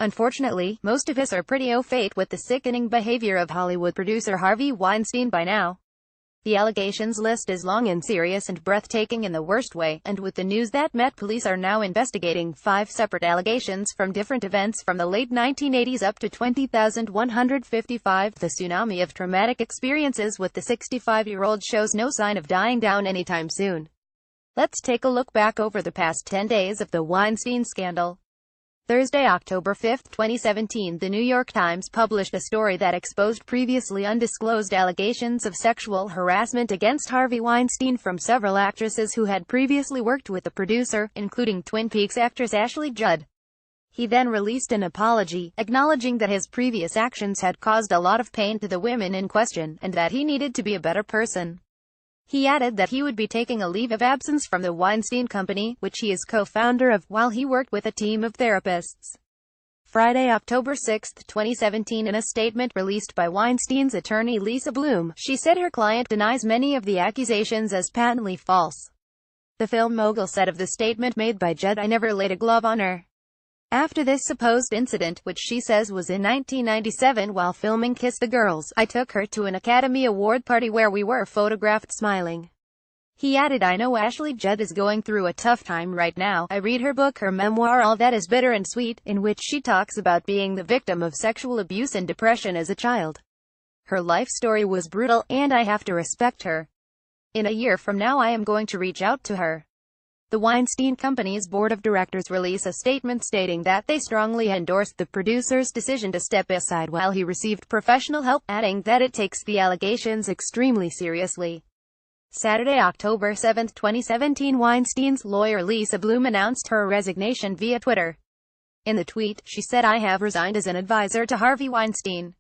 Unfortunately, most of us are pretty au fait with the sickening behavior of Hollywood producer Harvey Weinstein by now. The allegations list is long and serious and breathtaking in the worst way, and with the news that Met Police are now investigating 5 separate allegations from different events from the late 1980s up to 20,155, the tsunami of traumatic experiences with the 65-year-old shows no sign of dying down anytime soon. Let's take a look back over the past 10 days of the Weinstein scandal. Thursday, October 5, 2017, The New York Times published a story that exposed previously undisclosed allegations of sexual harassment against Harvey Weinstein from several actresses who had previously worked with the producer, including Twin Peaks actress Ashley Judd. He then released an apology, acknowledging that his previous actions had caused a lot of pain to the women in question, and that he needed to be a better person. He added that he would be taking a leave of absence from the Weinstein Company, which he is co-founder of, while he worked with a team of therapists. Friday, October 6, 2017, in a statement released by Weinstein's attorney Lisa Bloom, she said her client denies many of the accusations as patently false. The film mogul said of the statement made by Judd, "I never laid a glove on her." After this supposed incident, which she says was in 1997 while filming Kiss the Girls, "I took her to an Academy Award party where we were photographed smiling." He added, "I know Ashley Judd is going through a tough time right now. I read her book, her memoir All That Is Bitter and Sweet, in which she talks about being the victim of sexual abuse and depression as a child. Her life story was brutal, and I have to respect her. In a year from now I am going to reach out to her." The Weinstein Company's board of directors released a statement stating that they strongly endorsed the producer's decision to step aside while he received professional help, adding that it takes the allegations extremely seriously. Saturday, October 7, 2017, Weinstein's lawyer Lisa Bloom announced her resignation via Twitter. In the tweet, she said, "I have resigned as an advisor to Harvey Weinstein.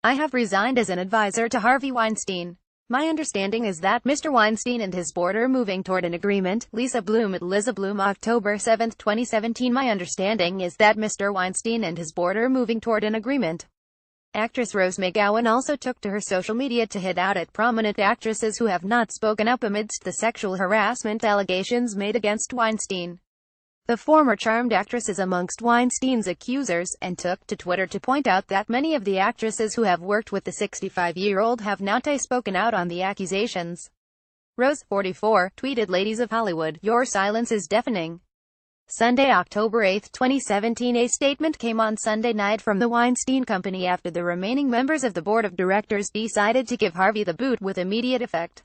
I have resigned as an advisor to Harvey Weinstein. My understanding is that Mr. Weinstein and his board are moving toward an agreement." Lisa Bloom at Lisa Bloom, October 7, 2017. "My understanding is that Mr. Weinstein and his board are moving toward an agreement." Actress Rose McGowan also took to her social media to hit out at prominent actresses who have not spoken up amidst the sexual harassment allegations made against Weinstein. The former Charmed actress is amongst Weinstein's accusers, and took to Twitter to point out that many of the actresses who have worked with the 65-year-old have not spoken out on the accusations. Rose, 44, tweeted, "Ladies of Hollywood, your silence is deafening." Sunday, October 8, 2017, a statement came on Sunday night from the Weinstein Company after the remaining members of the board of directors decided to give Harvey the boot with immediate effect.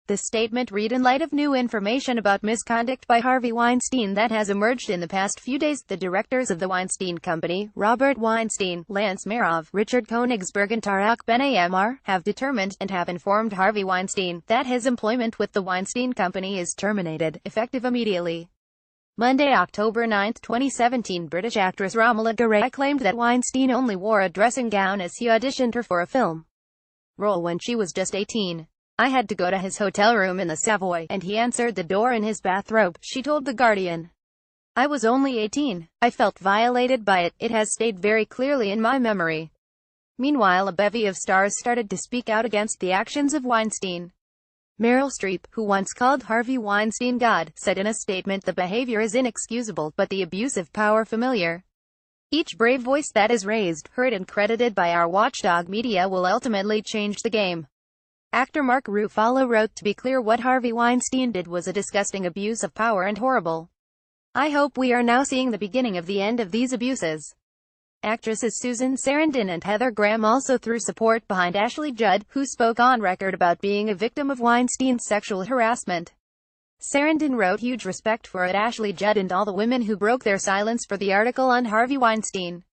The statement read, "In light of new information about misconduct by Harvey Weinstein that has emerged in the past few days, the directors of the Weinstein Company, Robert Weinstein, Lance Marov, Richard Konigsberg and Tarak Ben-Amar, have determined, and have informed Harvey Weinstein, that his employment with the Weinstein Company is terminated, effective immediately." Monday, October 9, 2017, British actress Romola Garai claimed that Weinstein only wore a dressing gown as he auditioned her for a film role when she was just 18. "I had to go to his hotel room in the Savoy, and he answered the door in his bathrobe," she told The Guardian. "I was only 18. I felt violated by it. It has stayed very clearly in my memory." Meanwhile, a bevy of stars started to speak out against the actions of Weinstein. Meryl Streep, who once called Harvey Weinstein God, said in a statement, "The behavior is inexcusable, but the abuse of power familiar. Each brave voice that is raised, heard and credited by our watchdog media will ultimately change the game." Actor Mark Ruffalo wrote, "To be clear, what Harvey Weinstein did was a disgusting abuse of power and horrible. I hope we are now seeing the beginning of the end of these abuses." Actresses Susan Sarandon and Heather Graham also threw support behind Ashley Judd, who spoke on record about being a victim of Weinstein's sexual harassment. Sarandon wrote, "Huge respect for Ashley Judd and all the women who broke their silence for the article on Harvey Weinstein.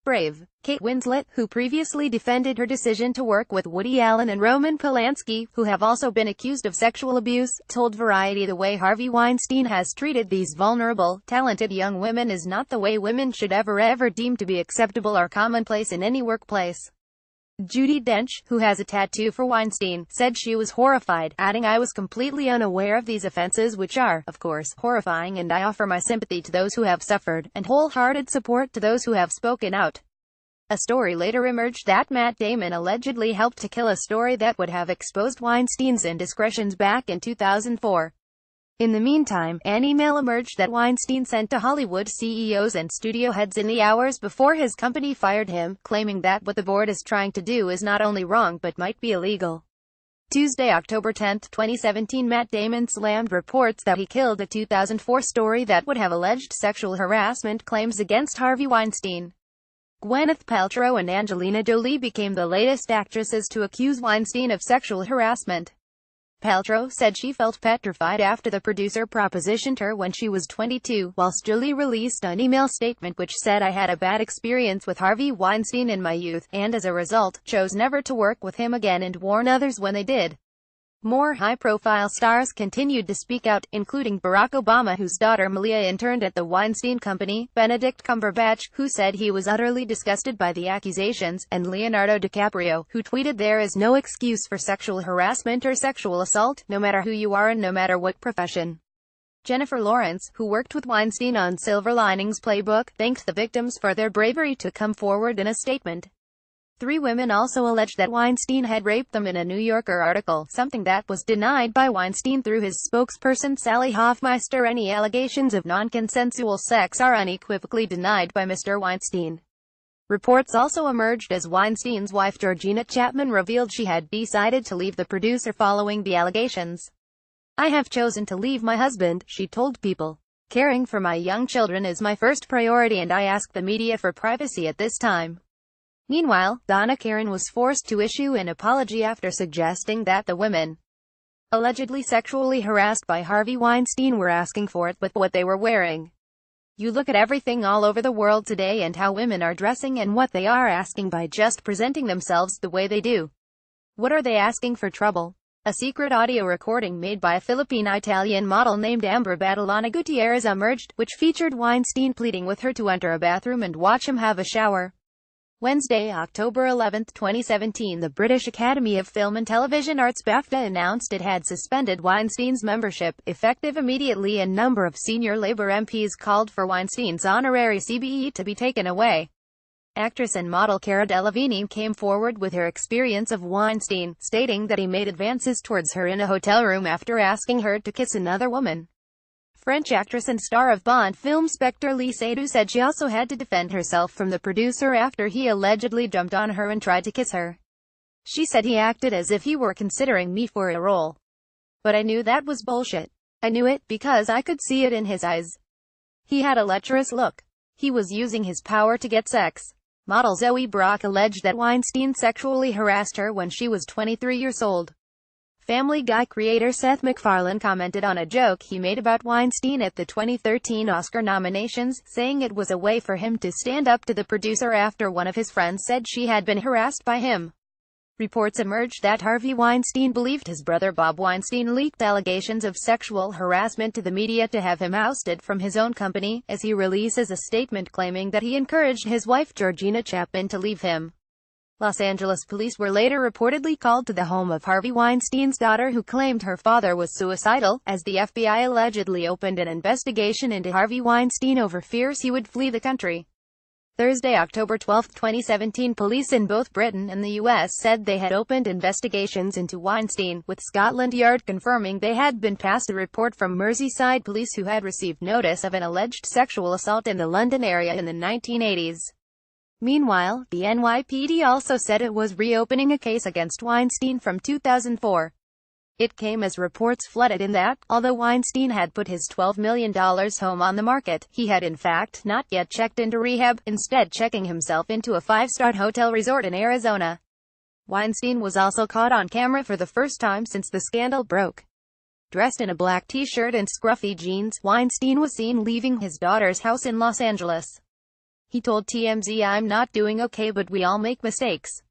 Brave." Kate Winslet, who previously defended her decision to work with Woody Allen and Roman Polanski, who have also been accused of sexual abuse, told Variety, "The way Harvey Weinstein has treated these vulnerable, talented young women is not the way women should ever deem to be acceptable or commonplace in any workplace." Judi Dench, who has a tattoo for Weinstein, said she was horrified, adding, "I was completely unaware of these offenses, which are, of course, horrifying, and I offer my sympathy to those who have suffered, and wholehearted support to those who have spoken out." A story later emerged that Matt Damon allegedly helped to kill, a story that would have exposed Weinstein's indiscretions back in 2004. In the meantime, an email emerged that Weinstein sent to Hollywood CEOs and studio heads in the hours before his company fired him, claiming that what the board is trying to do is not only wrong but might be illegal. Tuesday, October 10, 2017, Matt Damon slammed reports that he killed a 2004 story that would have alleged sexual harassment claims against Harvey Weinstein. Gwyneth Paltrow and Angelina Jolie became the latest actresses to accuse Weinstein of sexual harassment. Paltrow said she felt petrified after the producer propositioned her when she was 22, whilst Jolie released an email statement which said, "I had a bad experience with Harvey Weinstein in my youth, and as a result, chose never to work with him again and warn others when they did." More high-profile stars continued to speak out, including Barack Obama, whose daughter Malia interned at the Weinstein Company, Benedict Cumberbatch, who said he was utterly disgusted by the accusations, and Leonardo DiCaprio, who tweeted, "There is no excuse for sexual harassment or sexual assault, no matter who you are and no matter what profession." Jennifer Lawrence, who worked with Weinstein on Silver Linings Playbook, thanked the victims for their bravery to come forward in a statement. 3 women also alleged that Weinstein had raped them in a New Yorker article, something that was denied by Weinstein through his spokesperson Sally Hoffmeister. Any allegations of non-consensual sex are unequivocally denied by Mr. Weinstein. Reports also emerged as Weinstein's wife Georgina Chapman revealed she had decided to leave the producer following the allegations. "I have chosen to leave my husband," she told People. "Caring for my young children is my first priority and I ask the media for privacy at this time." Meanwhile, Donna Karan was forced to issue an apology after suggesting that the women allegedly sexually harassed by Harvey Weinstein were asking for it, but what they were wearing. "You look at everything all over the world today and how women are dressing and what they are asking by just presenting themselves the way they do. What are they asking for trouble?" A secret audio recording made by a Philippine-Italian model named Amber Badalona Gutierrez emerged, which featured Weinstein pleading with her to enter a bathroom and watch him have a shower. Wednesday, October 11, 2017, the British Academy of Film and Television Arts BAFTA announced it had suspended Weinstein's membership, effective immediately. A number of senior Labour MPs called for Weinstein's honorary CBE to be taken away. Actress and model Cara Delevingne came forward with her experience of Weinstein, stating that he made advances towards her in a hotel room after asking her to kiss another woman. French actress and star of Bond film Spectre Lee Seydoux said she also had to defend herself from the producer after he allegedly jumped on her and tried to kiss her. She said, "He acted as if he were considering me for a role. But I knew that was bullshit. I knew it, because I could see it in his eyes. He had a lecherous look. He was using his power to get sex." Model Zoe Brock alleged that Weinstein sexually harassed her when she was 23 years old. Family Guy creator Seth MacFarlane commented on a joke he made about Weinstein at the 2013 Oscar nominations, saying it was a way for him to stand up to the producer after one of his friends said she had been harassed by him. Reports emerged that Harvey Weinstein believed his brother Bob Weinstein leaked allegations of sexual harassment to the media to have him ousted from his own company, as he releases a statement claiming that he encouraged his wife Georgina Chapman to leave him. Los Angeles police were later reportedly called to the home of Harvey Weinstein's daughter, who claimed her father was suicidal, as the FBI allegedly opened an investigation into Harvey Weinstein over fears he would flee the country. Thursday, October 12, 2017, police in both Britain and the U.S. said they had opened investigations into Weinstein, with Scotland Yard confirming they had been passed a report from Merseyside police who had received notice of an alleged sexual assault in the London area in the 1980s. Meanwhile, the NYPD also said it was reopening a case against Weinstein from 2004. It came as reports flooded in that, although Weinstein had put his $12 million home on the market, he had in fact not yet checked into rehab, instead checking himself into a 5-star hotel resort in Arizona. Weinstein was also caught on camera for the first time since the scandal broke. Dressed in a black t-shirt and scruffy jeans, Weinstein was seen leaving his daughter's house in Los Angeles. He told TMZ, "I'm not doing okay, but we all make mistakes."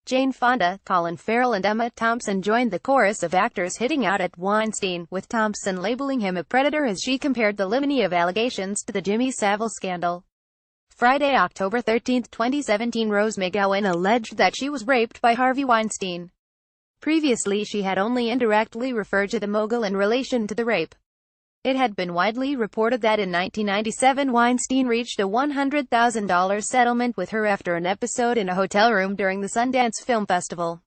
Jane Fonda, Colin Farrell and Emma Thompson joined the chorus of actors hitting out at Weinstein, with Thompson labeling him a predator as she compared the litany of allegations to the Jimmy Savile scandal. Friday, October 13, 2017, Rose McGowan alleged that she was raped by Harvey Weinstein. Previously, she had only indirectly referred to the mogul in relation to the rape. It had been widely reported that in 1997 Weinstein reached a $100,000 settlement with her after an episode in a hotel room during the Sundance Film Festival.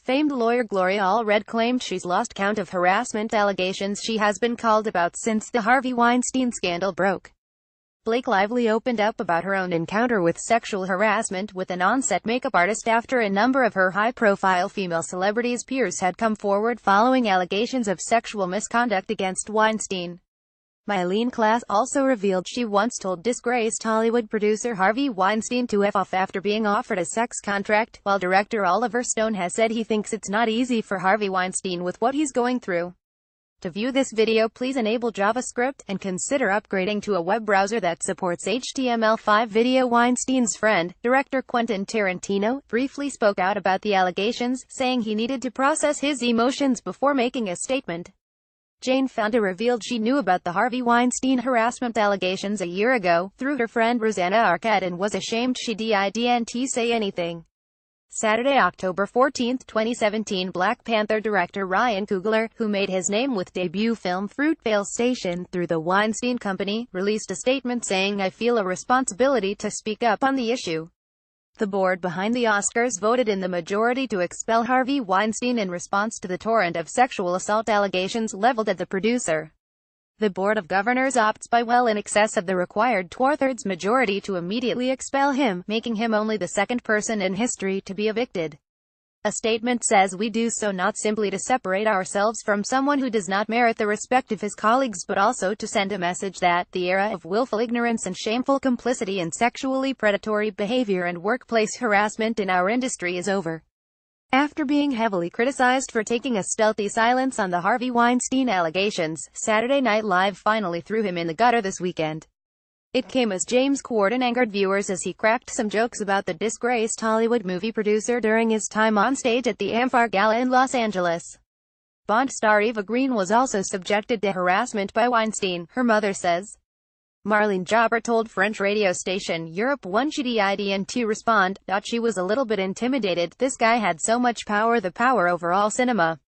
Famed lawyer Gloria Allred claimed she's lost count of harassment allegations she has been called about since the Harvey Weinstein scandal broke. Blake Lively opened up about her own encounter with sexual harassment with an on-set makeup artist after a number of her high-profile female celebrities' peers had come forward following allegations of sexual misconduct against Weinstein. Mylene Klass also revealed she once told disgraced Hollywood producer Harvey Weinstein to F off after being offered a sex contract, while director Oliver Stone has said he thinks it's not easy for Harvey Weinstein with what he's going through. To view this video, please enable JavaScript, and consider upgrading to a web browser that supports HTML5 video. Weinstein's friend, director Quentin Tarantino, briefly spoke out about the allegations, saying he needed to process his emotions before making a statement. Jane Fonda revealed she knew about the Harvey Weinstein harassment allegations a year ago, through her friend Rosanna Arquette, and was ashamed she didn't say anything. Saturday, October 14, 2017, Black Panther director Ryan Coogler, who made his name with debut film Fruitvale Station through the Weinstein Company, released a statement saying, "I feel a responsibility to speak up on the issue." The board behind the Oscars voted in the majority to expel Harvey Weinstein in response to the torrent of sexual assault allegations leveled at the producer. The Board of Governors opts by well in excess of the required two-thirds majority to immediately expel him, making him only the second person in history to be evicted. A statement says, "We do so not simply to separate ourselves from someone who does not merit the respect of his colleagues, but also to send a message that the era of willful ignorance and shameful complicity in sexually predatory behavior and workplace harassment in our industry is over." After being heavily criticized for taking a stealthy silence on the Harvey Weinstein allegations, Saturday Night Live finally threw him in the gutter this weekend. It came as James Corden angered viewers as he cracked some jokes about the disgraced Hollywood movie producer during his time on stage at the Amphar Gala in Los Angeles. Bond star Eva Green was also subjected to harassment by Weinstein, her mother says. Marlene Jobber told French radio station Europe 1 she didn't respond, she was a little bit intimidated, this guy had so much power, the power over all cinema.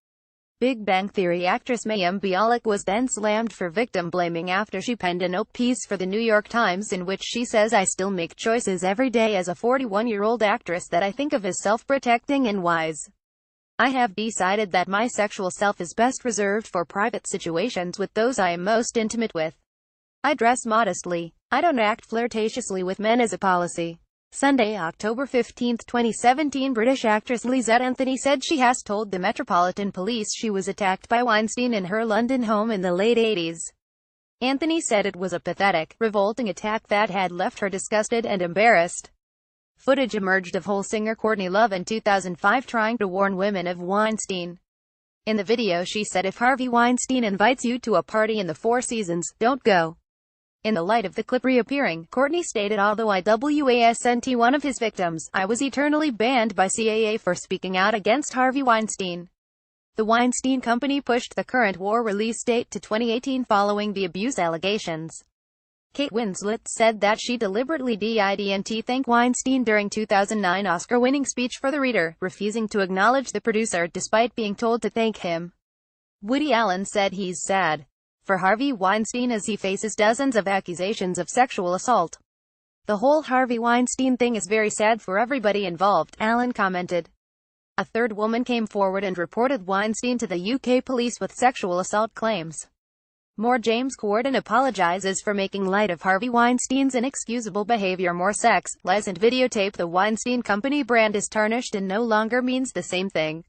Big Bang Theory actress Mayim Bialik was then slammed for victim blaming after she penned an op piece for the New York Times in which she says, "I still make choices every day as a 41-year-old actress that I think of as self-protecting and wise. I have decided that my sexual self is best reserved for private situations with those I am most intimate with. I dress modestly. I don't act flirtatiously with men as a policy." Sunday, October 15, 2017, British actress Lizette Anthony said she has told the Metropolitan Police she was attacked by Weinstein in her London home in the late 80s. Anthony said it was a pathetic, revolting attack that had left her disgusted and embarrassed. Footage emerged of Hole singer Courtney Love in 2005 trying to warn women of Weinstein. In the video she said, "If Harvey Weinstein invites you to a party in the Four Seasons, don't go." In the light of the clip reappearing, Courtney stated, "Although I wasn't one of his victims, I was eternally banned by CAA for speaking out against Harvey Weinstein." The Weinstein Company pushed the current war release date to 2018 following the abuse allegations. Kate Winslet said that she deliberately didn't thank Weinstein during 2009 Oscar-winning speech for the reader, refusing to acknowledge the producer despite being told to thank him. Woody Allen said he's sad for Harvey Weinstein as he faces dozens of accusations of sexual assault. "The whole Harvey Weinstein thing is very sad for everybody involved," Allen commented. A third woman came forward and reported Weinstein to the UK police with sexual assault claims. More James Corden apologizes for making light of Harvey Weinstein's inexcusable behavior. More sex, lies and videotape. The Weinstein Company brand is tarnished and no longer means the same thing.